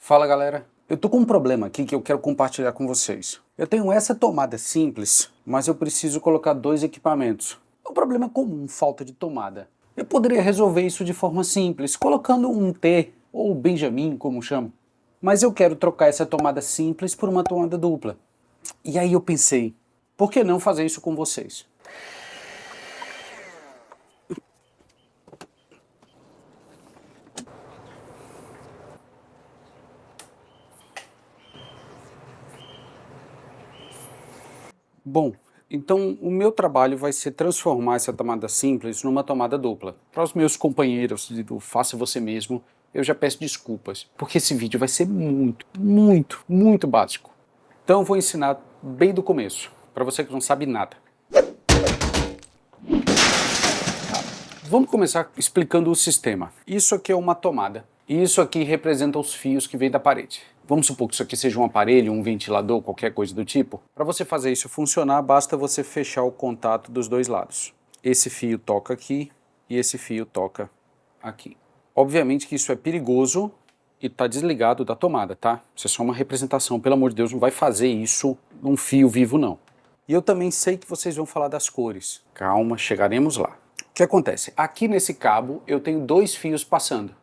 Fala galera, eu tô com um problema aqui que eu quero compartilhar com vocês. Eu tenho essa tomada simples, mas eu preciso colocar dois equipamentos. É um problema comum, falta de tomada. Eu poderia resolver isso de forma simples, colocando um T, ou Benjamin, como chamo. Mas eu quero trocar essa tomada simples por uma tomada dupla. E aí eu pensei, por que não fazer isso com vocês? Bom, então o meu trabalho vai ser transformar essa tomada simples numa tomada dupla. Para os meus companheiros do Faça Você Mesmo, eu já peço desculpas, porque esse vídeo vai ser muito básico. Então eu vou ensinar bem do começo, para você que não sabe nada. Vamos começar explicando o sistema. Isso aqui é uma tomada. E isso aqui representa os fios que vêm da parede. Vamos supor que isso aqui seja um aparelho, um ventilador, qualquer coisa do tipo. Para você fazer isso funcionar, basta você fechar o contato dos dois lados. Esse fio toca aqui e esse fio toca aqui. Obviamente que isso é perigoso e está desligado da tomada, tá? Isso é só uma representação, pelo amor de Deus, não vai fazer isso num fio vivo não. E eu também sei que vocês vão falar das cores. Calma, chegaremos lá. O que acontece? Aqui nesse cabo eu tenho dois fios passando.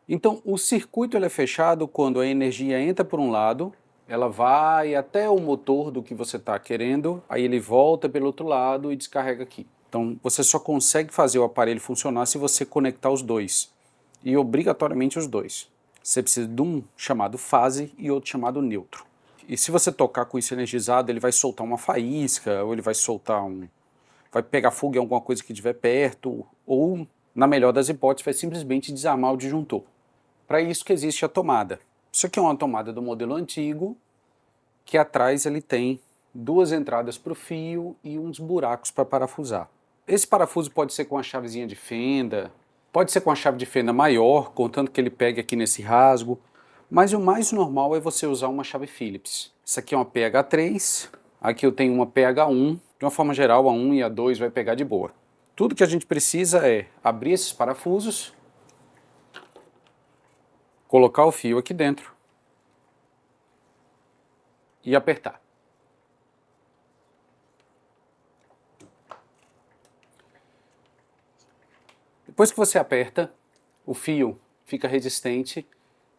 Então o circuito ele é fechado quando a energia entra por um lado, ela vai até o motor do que você está querendo, aí ele volta pelo outro lado e descarrega aqui. Então você só consegue fazer o aparelho funcionar se você conectar os dois, e obrigatoriamente os dois. Você precisa de um chamado fase e outro chamado neutro. E se você tocar com isso energizado, ele vai soltar uma faísca, ou ele vai soltar vai pegar fogo em alguma coisa que estiver perto, ou, na melhor das hipóteses, vai simplesmente desarmar o disjuntor. Para isso que existe a tomada. Isso aqui é uma tomada do modelo antigo, que atrás ele tem duas entradas para o fio e uns buracos para parafusar. Esse parafuso pode ser com a chavezinha de fenda, pode ser com a chave de fenda maior, contanto que ele pegue aqui nesse rasgo, mas o mais normal é você usar uma chave Phillips. Essa aqui é uma PH3, aqui eu tenho uma PH1, de uma forma geral a 1 e a 2 vai pegar de boa. Tudo que a gente precisa é abrir esses parafusos, colocar o fio aqui dentro e apertar. Depois que você aperta, o fio fica resistente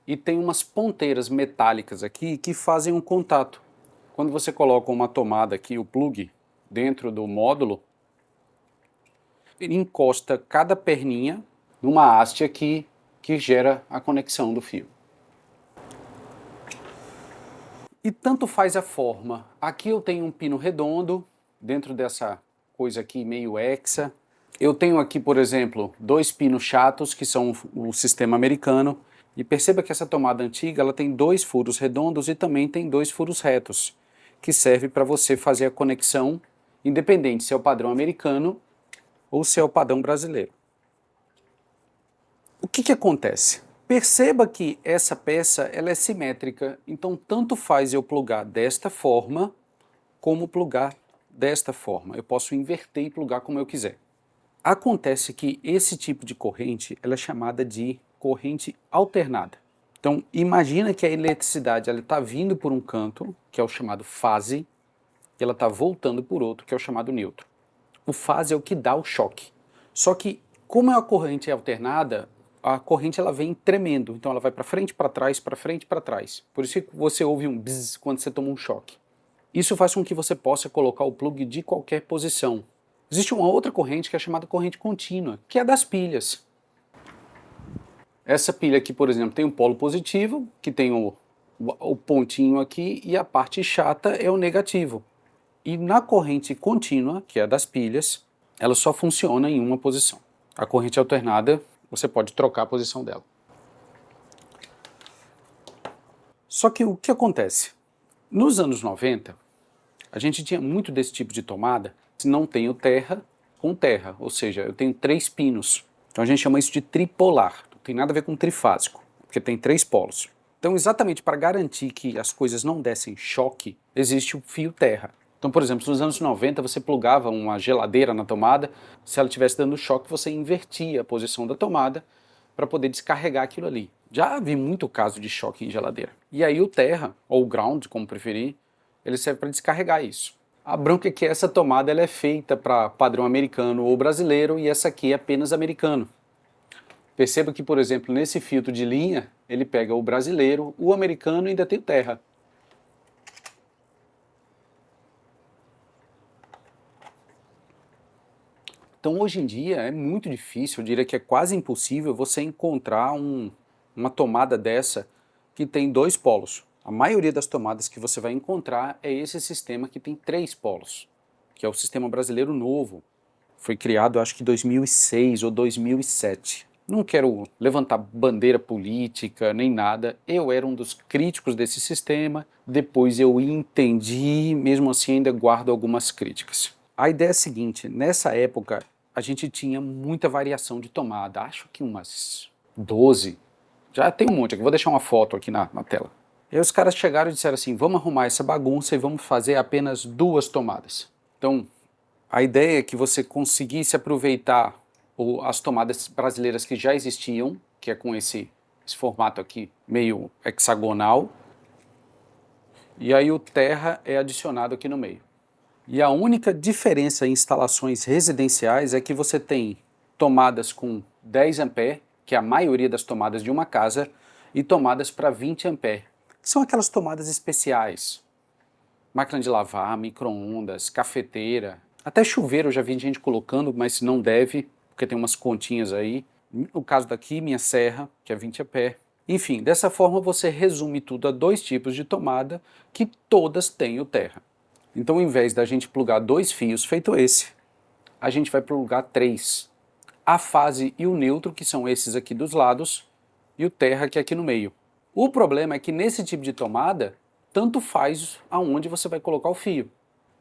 e tem umas ponteiras metálicas aqui que fazem um contato. Quando você coloca uma tomada aqui, o plug, dentro do módulo, ele encosta cada perninha numa haste aqui que gera a conexão do fio. E tanto faz a forma. Aqui eu tenho um pino redondo, dentro dessa coisa aqui meio hexa. Eu tenho aqui, por exemplo, dois pinos chatos, que são o sistema americano. E perceba que essa tomada antiga ela tem dois furos redondos e também tem dois furos retos, que serve para você fazer a conexão, independente se é o padrão americano ou se é o padrão brasileiro. O que acontece? Perceba que essa peça ela é simétrica, então tanto faz eu plugar desta forma, como plugar desta forma. Eu posso inverter e plugar como eu quiser. Acontece que esse tipo de corrente ela é chamada de corrente alternada. Então imagina que a eletricidade está vindo por um canto, que é o chamado fase, e ela está voltando por outro, que é o chamado neutro. O fase é o que dá o choque. Só que, como a corrente é alternada, a corrente ela vem tremendo. Então ela vai para frente, para trás, para frente, para trás. Por isso que você ouve um bzz quando você toma um choque. Isso faz com que você possa colocar o plug de qualquer posição. Existe uma outra corrente que é chamada corrente contínua, que é das pilhas. Essa pilha aqui, por exemplo, tem um polo positivo, que tem o pontinho aqui, e a parte chata é o negativo. E na corrente contínua, que é das pilhas, ela só funciona em uma posição. A corrente alternada, você pode trocar a posição dela. Só que o que acontece? Nos anos 90, a gente tinha muito desse tipo de tomada, não tenho terra com terra, ou seja, eu tenho três pinos. Então a gente chama isso de tripolar, não tem nada a ver com trifásico, porque tem três polos. Então exatamente para garantir que as coisas não dessem choque, existe o fio terra. Então, por exemplo, nos anos 90 você plugava uma geladeira na tomada, se ela estivesse dando choque você invertia a posição da tomada para poder descarregar aquilo ali. Já vi muito caso de choque em geladeira. E aí o terra, ou o ground, como preferir, ele serve para descarregar isso. A bronca é que essa tomada ela é feita para padrão americano ou brasileiro e essa aqui é apenas americano. Perceba que, por exemplo, nesse filtro de linha, ele pega o brasileiro, o americano e ainda tem o terra. Então, hoje em dia, é muito difícil, eu diria que é quase impossível você encontrar uma tomada dessa que tem dois polos. A maioria das tomadas que você vai encontrar é esse sistema que tem 3 polos, que é o sistema brasileiro novo. Foi criado, acho que em 2006 ou 2007. Não quero levantar bandeira política nem nada, eu era um dos críticos desse sistema, depois eu entendi, mesmo assim ainda guardo algumas críticas. A ideia é a seguinte, nessa época a gente tinha muita variação de tomada, acho que umas 12, já tem um monte aqui, vou deixar uma foto aqui na tela. E aí os caras chegaram e disseram assim, vamos arrumar essa bagunça e vamos fazer apenas 2 tomadas. Então, a ideia é que você conseguisse aproveitar as tomadas brasileiras que já existiam, que é com esse formato aqui meio hexagonal, e aí o terra é adicionado aqui no meio. E a única diferença em instalações residenciais é que você tem tomadas com 10 A, que é a maioria das tomadas de uma casa, e tomadas para 20 A, que são aquelas tomadas especiais. Máquina de lavar, micro-ondas, cafeteira, até chuveiro eu já vi gente colocando, mas não deve, porque tem umas continhas aí. No caso daqui, minha serra, que é 20 A. Enfim, dessa forma você resume tudo a 2 tipos de tomada que todas têm o terra. Então, ao invés da gente plugar 2 fios feito esse, a gente vai plugar 3. A fase e o neutro, que são esses aqui dos lados, e o terra, que é aqui no meio. O problema é que nesse tipo de tomada, tanto faz aonde você vai colocar o fio.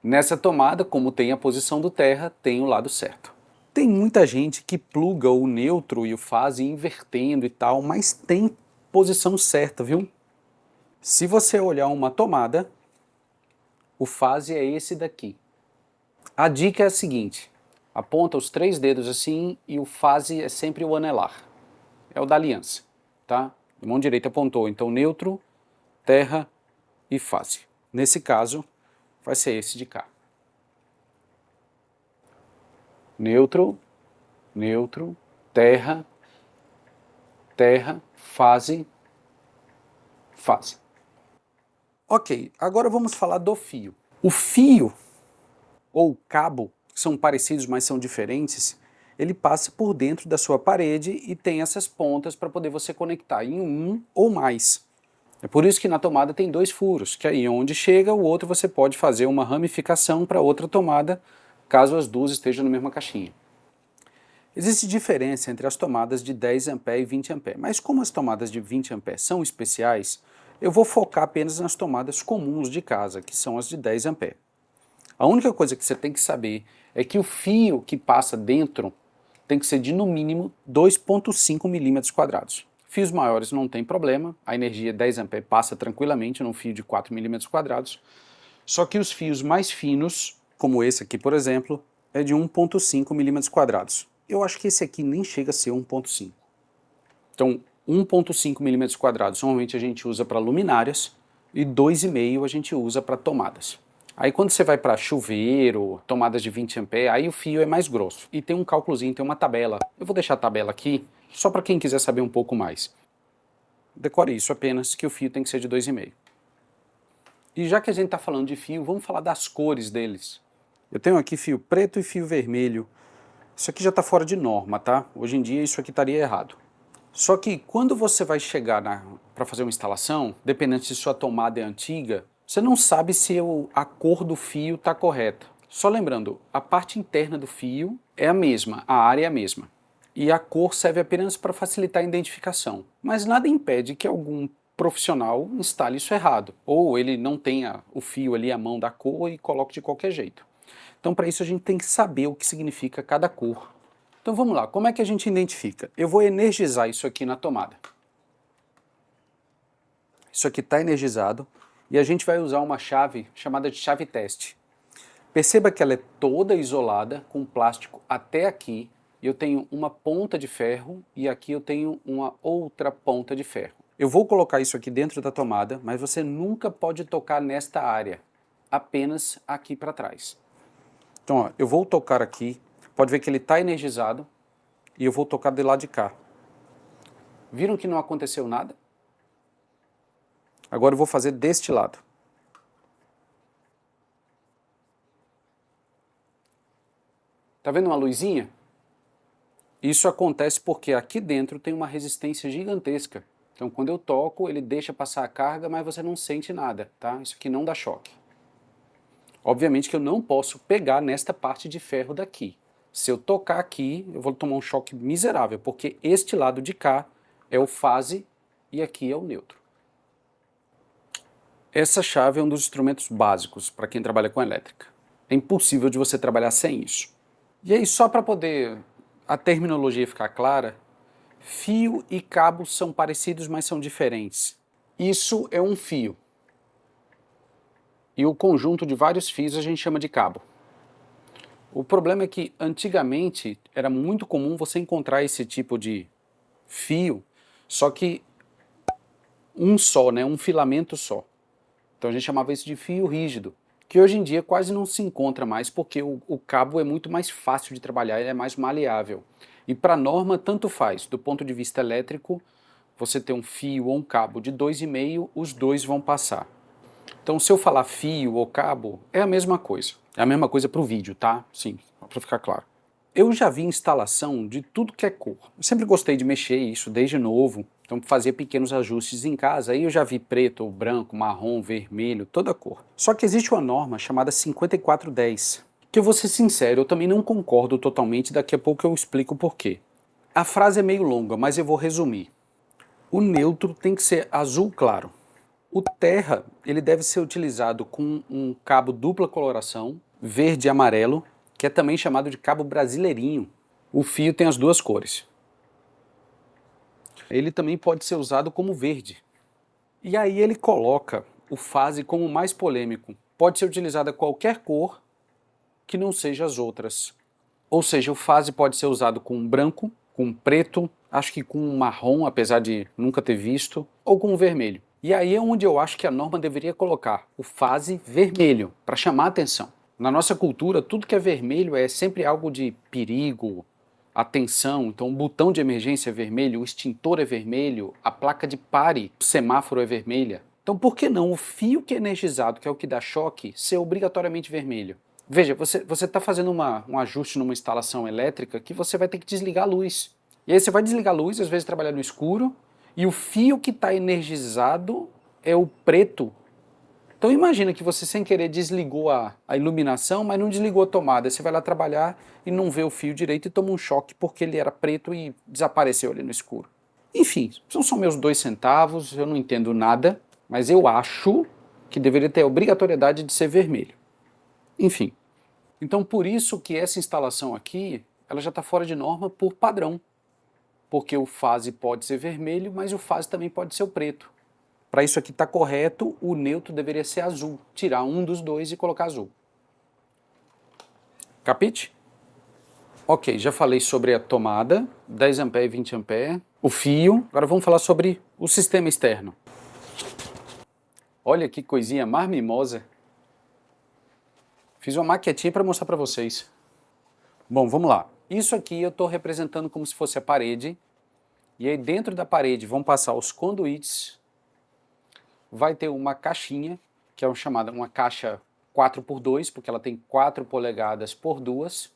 Nessa tomada, como tem a posição do terra, tem o lado certo. Tem muita gente que pluga o neutro e o fase invertendo e tal, mas tem posição certa, viu? Se você olhar uma tomada, o fase é esse daqui. A dica é a seguinte, aponta os 3 dedos assim e o fase é sempre o anelar. É o da aliança, tá? A mão direita apontou, então neutro, terra e fase. Nesse caso, vai ser esse de cá. Neutro, neutro, terra, terra, fase, fase. Ok, agora vamos falar do fio. O fio, ou cabo, que são parecidos, mas são diferentes, ele passa por dentro da sua parede e tem essas pontas para poder você conectar em um ou mais. É por isso que na tomada tem 2 furos, que aí onde chega o outro você pode fazer uma ramificação para outra tomada, caso as 2 estejam na mesma caixinha. Existe diferença entre as tomadas de 10 A e 20 A, mas como as tomadas de 20 A são especiais, eu vou focar apenas nas tomadas comuns de casa, que são as de 10 A. A única coisa que você tem que saber é que o fio que passa dentro tem que ser de no mínimo 2,5 milímetros quadrados. Fios maiores não tem problema, a energia 10 A passa tranquilamente num fio de 4 milímetros quadrados, só que os fios mais finos, como esse aqui por exemplo, é de 1,5 milímetros quadrados. Eu acho que esse aqui nem chega a ser 1,5. Então, 1,5 milímetros quadrados normalmente a gente usa para luminárias e 2,5 a gente usa para tomadas. Aí quando você vai para chuveiro, tomadas de 20 A, aí o fio é mais grosso. E tem um cálculozinho, tem uma tabela. Eu vou deixar a tabela aqui, só para quem quiser saber um pouco mais. Decore isso apenas, que o fio tem que ser de 2,5. E já que a gente está falando de fio, vamos falar das cores deles. Eu tenho aqui fio preto e fio vermelho. Isso aqui já está fora de norma, tá? Hoje em dia isso aqui estaria errado. Só que quando você vai chegar para fazer uma instalação, dependendo se sua tomada é antiga, você não sabe se a cor do fio está correta. Só lembrando, a parte interna do fio é a mesma, a área é a mesma. E a cor serve apenas para facilitar a identificação. Mas nada impede que algum profissional instale isso errado. Ou ele não tenha o fio ali à mão da cor e coloque de qualquer jeito. Então para isso a gente tem que saber o que significa cada cor. Então vamos lá, como é que a gente identifica? Eu vou energizar isso aqui na tomada. Isso aqui está energizado e a gente vai usar uma chave chamada de chave teste. Perceba que ela é toda isolada, com plástico até aqui, eu tenho uma ponta de ferro e aqui eu tenho uma outra ponta de ferro. Eu vou colocar isso aqui dentro da tomada, mas você nunca pode tocar nesta área, apenas aqui para trás. Então, ó, eu vou tocar aqui, pode ver que ele está energizado, e eu vou tocar do lado de cá. Viram que não aconteceu nada? Agora eu vou fazer deste lado. Tá vendo uma luzinha? Isso acontece porque aqui dentro tem uma resistência gigantesca. Então quando eu toco, ele deixa passar a carga, mas você não sente nada, tá? Isso aqui não dá choque. Obviamente que eu não posso pegar nesta parte de ferro daqui. Se eu tocar aqui, eu vou tomar um choque miserável, porque este lado de cá é o fase e aqui é o neutro. Essa chave é um dos instrumentos básicos para quem trabalha com elétrica. É impossível de você trabalhar sem isso. E aí, só para poder a terminologia ficar clara, fio e cabo são parecidos, mas são diferentes. Isso é um fio. E o conjunto de vários fios a gente chama de cabo. O problema é que antigamente era muito comum você encontrar esse tipo de fio, só que um só, né, um filamento só. Então a gente chamava isso de fio rígido, que hoje em dia quase não se encontra mais porque o cabo é muito mais fácil de trabalhar, ele é mais maleável. E para a norma tanto faz, do ponto de vista elétrico, você ter um fio ou um cabo de 2,5, os dois vão passar. Então se eu falar fio ou cabo, é a mesma coisa. É a mesma coisa para o vídeo, tá? Sim, para ficar claro. Eu já vi instalação de tudo que é cor. Eu sempre gostei de mexer isso desde novo, então fazia pequenos ajustes em casa, aí eu já vi preto, branco, marrom, vermelho, toda cor. Só que existe uma norma chamada 5410, que eu vou ser sincero, eu também não concordo totalmente, daqui a pouco eu explico o porquê. A frase é meio longa, mas eu vou resumir. O neutro tem que ser azul claro. O terra, ele deve ser utilizado com um cabo dupla coloração, verde e amarelo, que é também chamado de cabo brasileirinho. O fio tem as duas cores. Ele também pode ser usado como verde. E aí ele coloca o fase como mais polêmico. Pode ser utilizada qualquer cor que não seja as outras. Ou seja, o fase pode ser usado com branco, com preto, acho que com marrom, apesar de nunca ter visto, ou com vermelho. E aí é onde eu acho que a norma deveria colocar o fase vermelho, para chamar a atenção. Na nossa cultura, tudo que é vermelho é sempre algo de perigo, atenção. Então o botão de emergência é vermelho, o extintor é vermelho, a placa de pare, o semáforo é vermelha. Então por que não o fio que é energizado, que é o que dá choque, ser obrigatoriamente vermelho? Veja, você está fazendo um ajuste numa instalação elétrica que você vai ter que desligar a luz. E aí você vai desligar a luz, às vezes trabalhar no escuro, e o fio que está energizado é o preto. Então imagina que você sem querer desligou a iluminação, mas não desligou a tomada. Você vai lá trabalhar e não vê o fio direito e toma um choque porque ele era preto e desapareceu ali no escuro. Enfim, são só meus 2 centavos, eu não entendo nada, mas eu acho que deveria ter a obrigatoriedade de ser vermelho. Enfim, então por isso que essa instalação aqui, ela já está fora de norma por padrão. Porque o fase pode ser vermelho, mas o fase também pode ser o preto. Para isso aqui estar correto, o neutro deveria ser azul. Tirar um dos dois e colocar azul. Capite? Ok, já falei sobre a tomada, 10 A e 20 A, o fio. Agora vamos falar sobre o sistema externo. Olha que coisinha mais mimosa. Fiz uma maquetinha para mostrar para vocês. Bom, vamos lá. Isso aqui eu estou representando como se fosse a parede, e aí dentro da parede vão passar os conduítes, vai ter uma caixinha, que é chamada uma caixa 4x2, porque ela tem 4 polegadas por 2,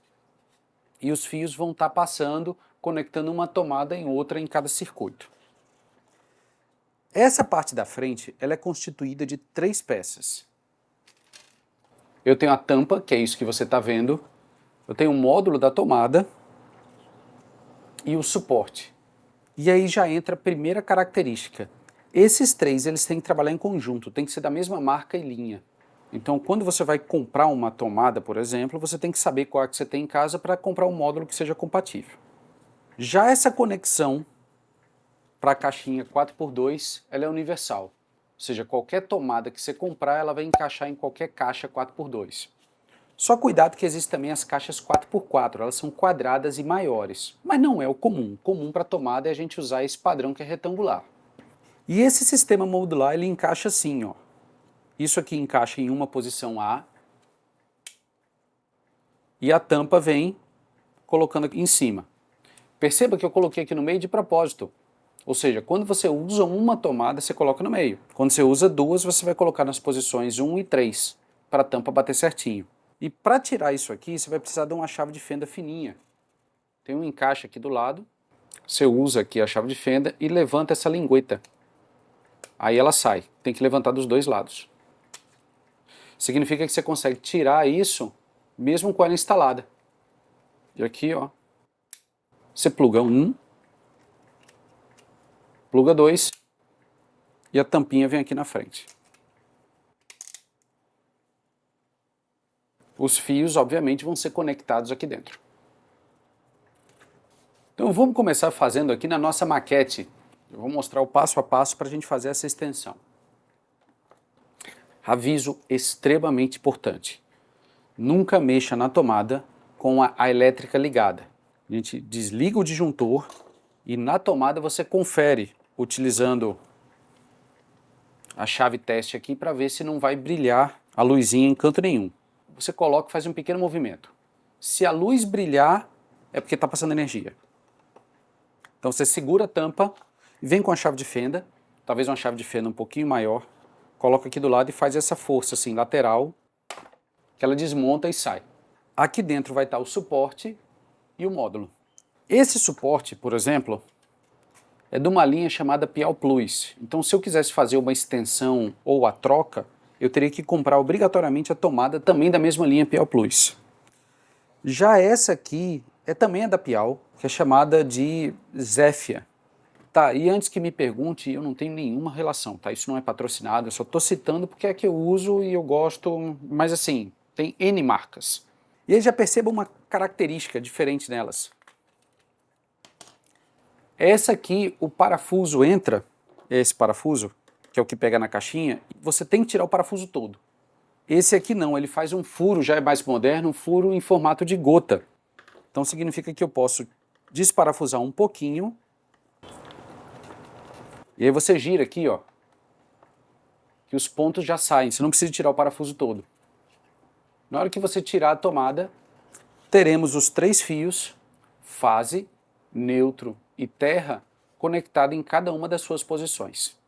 e os fios vão estar passando, conectando uma tomada em outra em cada circuito. Essa parte da frente, ela é constituída de 3 peças. Eu tenho a tampa, que é isso que você está vendo, eu tenho o módulo da tomada e o suporte. E aí já entra a primeira característica. Esses 3 eles têm que trabalhar em conjunto, tem que ser da mesma marca e linha. Então quando você vai comprar uma tomada, por exemplo, você tem que saber qual é que você tem em casa para comprar um módulo que seja compatível. Já essa conexão para a caixinha 4x2, ela é universal. Ou seja, qualquer tomada que você comprar, ela vai encaixar em qualquer caixa 4x2. Só cuidado que existem também as caixas 4x4, elas são quadradas e maiores, mas não é o comum. O comum para tomada é a gente usar esse padrão que é retangular. E esse sistema modular ele encaixa assim, ó. Isso aqui encaixa em uma posição A e a tampa vem colocando aqui em cima. Perceba que eu coloquei aqui no meio de propósito. Ou seja, quando você usa uma tomada, você coloca no meio. Quando você usa duas, você vai colocar nas posições 1 e 3, para a tampa bater certinho. E para tirar isso aqui, você vai precisar de uma chave de fenda fininha. Tem um encaixe aqui do lado, você usa aqui a chave de fenda e levanta essa lingueta. Aí ela sai, tem que levantar dos dois lados. Significa que você consegue tirar isso mesmo com ela instalada. E aqui, ó, você pluga um, pluga dois e a tampinha vem aqui na frente. Os fios, obviamente, vão ser conectados aqui dentro. Então vamos começar fazendo aqui na nossa maquete. Eu vou mostrar o passo a passo para a gente fazer essa extensão. Aviso extremamente importante. Nunca mexa na tomada com a elétrica ligada. A gente desliga o disjuntor e na tomada você confere utilizando a chave teste aqui para ver se não vai brilhar a luzinha em canto nenhum. Você coloca e faz um pequeno movimento. Se a luz brilhar, é porque está passando energia. Então você segura a tampa e vem com a chave de fenda, talvez uma chave de fenda um pouquinho maior, coloca aqui do lado e faz essa força assim, lateral, que ela desmonta e sai. Aqui dentro vai estar o suporte e o módulo. Esse suporte, por exemplo, é de uma linha chamada Piau Plus. Então se eu quisesse fazer uma extensão ou a troca, eu teria que comprar obrigatoriamente a tomada também da mesma linha Piau Plus. Já essa aqui também é da Piau, que é chamada de Zefia. Tá, e antes que me pergunte, eu não tenho nenhuma relação, tá? Isso não é patrocinado, eu só estou citando porque é que eu uso e eu gosto, mas assim, tem N marcas. E aí já perceba uma característica diferente nelas. Essa aqui, o parafuso entra, esse parafuso, que é o que pega na caixinha, você tem que tirar o parafuso todo. Esse aqui não, ele faz um furo, já é mais moderno, um furo em formato de gota. Então significa que eu posso desparafusar um pouquinho, e aí você gira aqui, ó, que os pontos já saem, você não precisa tirar o parafuso todo. Na hora que você tirar a tomada, teremos os 3 fios, fase, neutro e terra, conectado em cada uma das suas posições.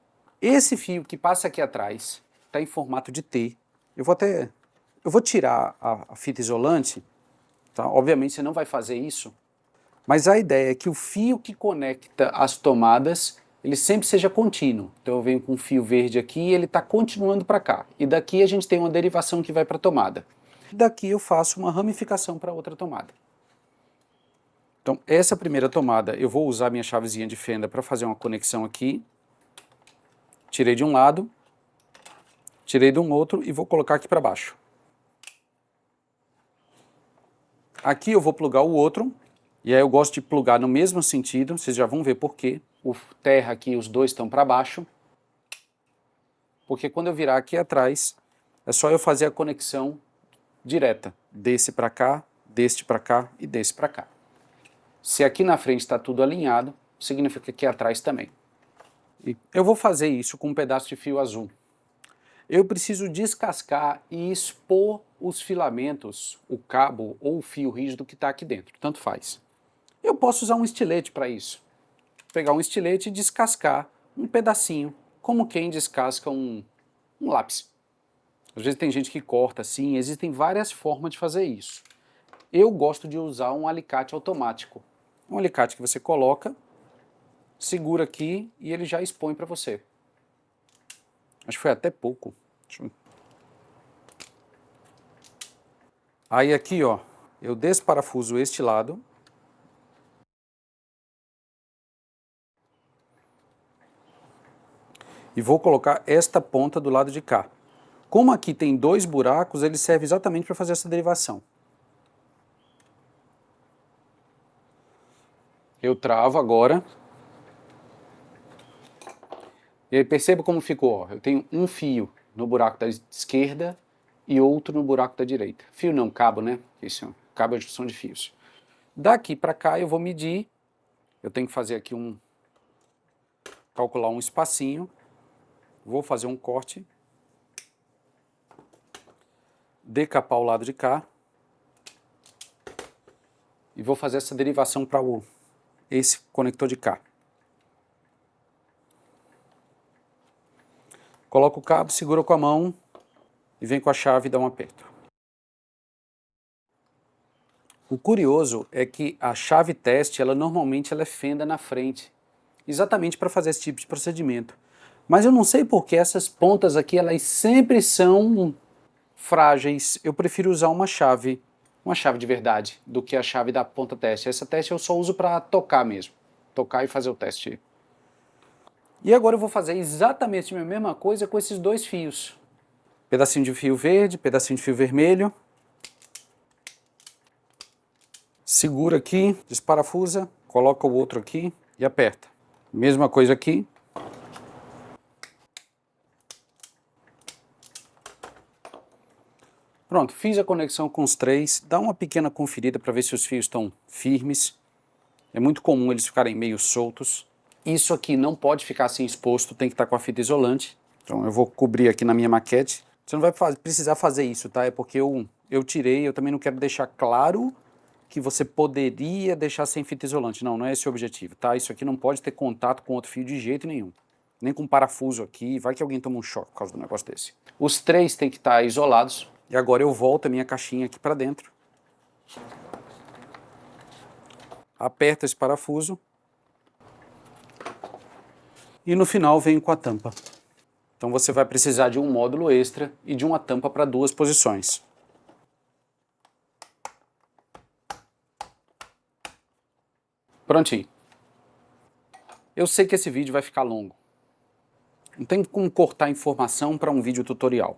Esse fio que passa aqui atrás está em formato de T. Eu vou tirar a fita isolante, tá? Obviamente você não vai fazer isso, mas a ideia é que o fio que conecta as tomadas, ele sempre seja contínuo. Então eu venho com um fio verde aqui e ele está continuando para cá. E daqui a gente tem uma derivação que vai para a tomada. Daqui eu faço uma ramificação para outra tomada. Então essa primeira tomada eu vou usar minha chavezinha de fenda para fazer uma conexão aqui. Tirei de um lado, tirei de um outro e vou colocar aqui para baixo. Aqui eu vou plugar o outro, e aí eu gosto de plugar no mesmo sentido, vocês já vão ver por quê. O terra aqui, os dois estão para baixo, porque quando eu virar aqui atrás, é só eu fazer a conexão direta, desse para cá, deste para cá e desse para cá. Se aqui na frente está tudo alinhado, significa que aqui atrás também. E eu vou fazer isso com um pedaço de fio azul. Eu preciso descascar e expor os filamentos, o cabo ou o fio rígido que está aqui dentro, tanto faz. Eu posso usar um estilete para isso. Pegar um estilete e descascar um pedacinho, como quem descasca um lápis. Às vezes tem gente que corta assim, existem várias formas de fazer isso. Eu gosto de usar um alicate automático. Um alicate que você coloca, segura aqui e ele já expõe para você. Acho que foi até pouco. Aí aqui, ó, eu desparafuso este lado. E vou colocar esta ponta do lado de cá. Como aqui tem 2 buracos, ele serve exatamente para fazer essa derivação. Eu travo agora. E aí perceba como ficou. Ó. Eu tenho um fio no buraco da esquerda e outro no buraco da direita. Fio não, cabo, né? Isso, cabo é a junção de fios. Daqui para cá eu vou medir, eu tenho que fazer aqui calcular um espacinho, vou fazer um corte, decapar o lado de cá e vou fazer essa derivação para esse conector de cá. Coloca o cabo, segura com a mão e vem com a chave e dá um aperto. O curioso é que a chave teste, normalmente ela é fenda na frente, exatamente para fazer esse tipo de procedimento. Mas eu não sei por que essas pontas aqui, elas sempre são frágeis. Eu prefiro usar uma chave de verdade, do que a chave da ponta teste. Essa teste eu só uso para tocar mesmo, tocar e fazer o teste. E agora eu vou fazer exatamente a mesma coisa com esses dois fios. Pedacinho de fio verde, pedacinho de fio vermelho. Segura aqui, desparafusa, coloca o outro aqui e aperta. Mesma coisa aqui. Pronto, fiz a conexão com os três. Dá uma pequena conferida para ver se os fios estão firmes. É muito comum eles ficarem meio soltos. Isso aqui não pode ficar assim exposto, tem que estar com a fita isolante. Então eu vou cobrir aqui na minha maquete. Você não vai precisar fazer isso, tá? É porque eu tirei, eu também não quero deixar claro que você poderia deixar sem fita isolante. Não, não é esse o objetivo, tá? Isso aqui não pode ter contato com outro fio de jeito nenhum. Nem com parafuso aqui, vai que alguém toma um choque por causa do negócio desse. Os três têm que estar isolados. E agora eu volto a minha caixinha aqui para dentro. Aperta esse parafuso. E no final vem com a tampa. Então você vai precisar de um módulo extra e de uma tampa para duas posições. Prontinho. Eu sei que esse vídeo vai ficar longo. Não tem como cortar informação para um vídeo tutorial.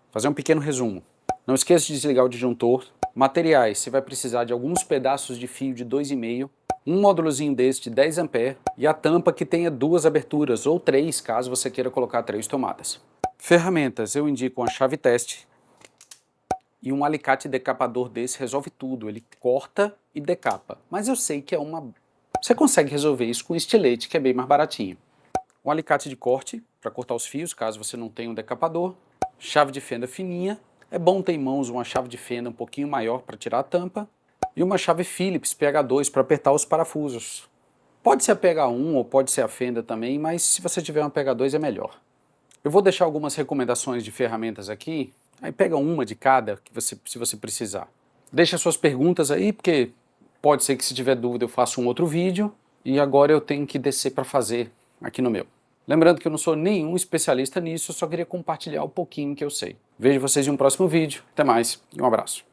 Vou fazer um pequeno resumo. Não esqueça de desligar o disjuntor. Materiais, você vai precisar de alguns pedaços de fio de 2,5, um módulozinho desse de 10 A e a tampa que tenha duas aberturas, ou 3, caso você queira colocar 3 tomadas. Ferramentas, eu indico uma chave teste e um alicate decapador desse resolve tudo, ele corta e decapa. Mas eu sei que você consegue resolver isso com estilete, que é bem mais baratinho. Um alicate de corte, para cortar os fios, caso você não tenha um decapador. Chave de fenda fininha, é bom ter em mãos uma chave de fenda um pouquinho maior para tirar a tampa. E uma chave Phillips PH2 para apertar os parafusos. Pode ser a PH1 ou pode ser a fenda também, mas se você tiver uma PH2 é melhor. Eu vou deixar algumas recomendações de ferramentas aqui, aí pega uma de cada se você precisar. Deixa suas perguntas aí, porque pode ser que se tiver dúvida eu faça um outro vídeo, e agora eu tenho que descer para fazer aqui no meu. Lembrando que eu não sou nenhum especialista nisso, eu só queria compartilhar um pouquinho que eu sei. Vejo vocês em um próximo vídeo, até mais e um abraço.